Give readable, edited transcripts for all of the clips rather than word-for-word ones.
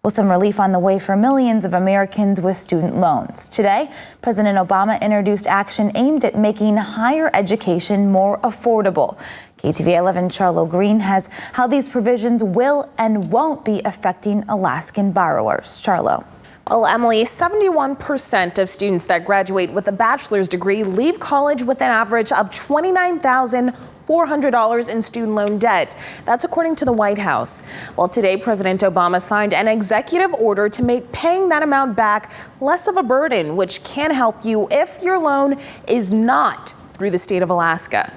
Well, some relief on the way for millions of Americans with student loans. Today, President Obama introduced action aimed at making higher education more affordable. KTVA 11 Charlo Greene has how these provisions will and won't be affecting Alaskan borrowers. Charlo. Well, Emily, 71% of students that graduate with a bachelor's degree leave college with an average of $29,400 in student loan debt. That's according to the White House. Well, today, President Obama signed an executive order to make paying that amount back less of a burden, which can help you if your loan is not through the state of Alaska.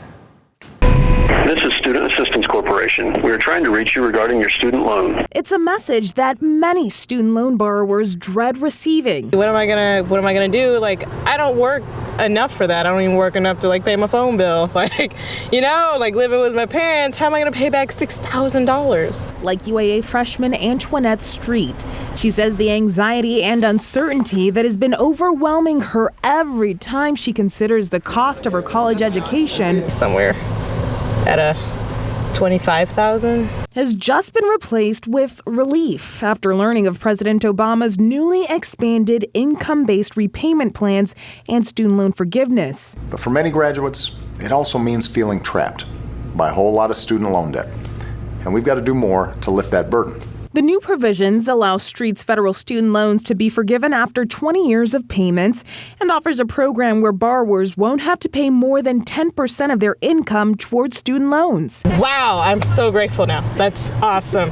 This is Student Assistance Corporation. We are trying to reach you regarding your student loan. It's a message that many student loan borrowers dread receiving. What am I gonna do? Like, I don't work enough for that. I don't even work enough to pay my phone bill. Living with my parents, how am I gonna pay back $6,000? Like UAA freshman Antoinette Street. She says the anxiety and uncertainty that has been overwhelming her every time she considers the cost of her college education Somewhere at a $25,000 has just been replaced with relief after learning of President Obama's newly expanded income-based repayment plans and student loan forgiveness. But for many graduates, it also means feeling trapped by a whole lot of student loan debt. And we've got to do more to lift that burden. The new provisions allow Street's federal student loans to be forgiven after 20 years of payments and offers a program where borrowers won't have to pay more than 10% of their income towards student loans. Wow, I'm so grateful now. That's awesome.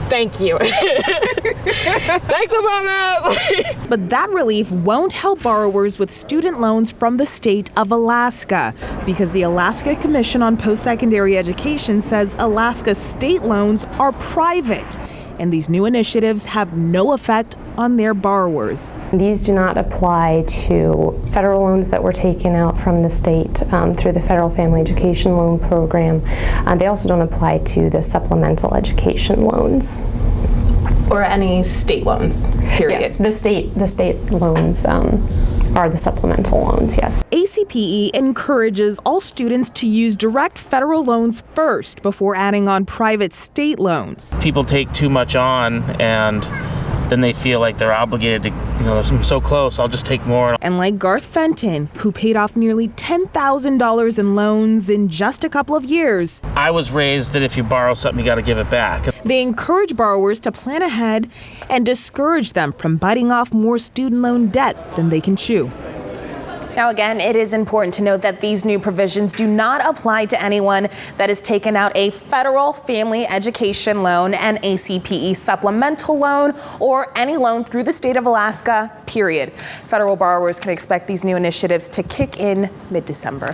Thank you. Thanks, Obama. But that relief won't help borrowers with student loans from the state of Alaska because the Alaska Commission on Post-Secondary Education says Alaska's state loans are private. And these new initiatives have no effect on their borrowers. These do not apply to federal loans that were taken out from the state through the Federal Family Education Loan Program. They also don't apply to the supplemental education loans. Or any state loans, period. Yes, the state loans are the supplemental loans, yes. ACPE encourages all students to use direct federal loans first before adding on private state loans. People take too much on and then they feel like they're obligated to, I'm so close, I'll just take more. And like Garth Fenton, who paid off nearly $10,000 in loans in just a couple of years. I was raised that if you borrow something, you got to give it back. They encourage borrowers to plan ahead and discourage them from biting off more student loan debt than they can chew. Now, again, it is important to note that these new provisions do not apply to anyone that has taken out a federal family education loan, an ACPE supplemental loan, or any loan through the state of Alaska, period. Federal borrowers can expect these new initiatives to kick in mid-December.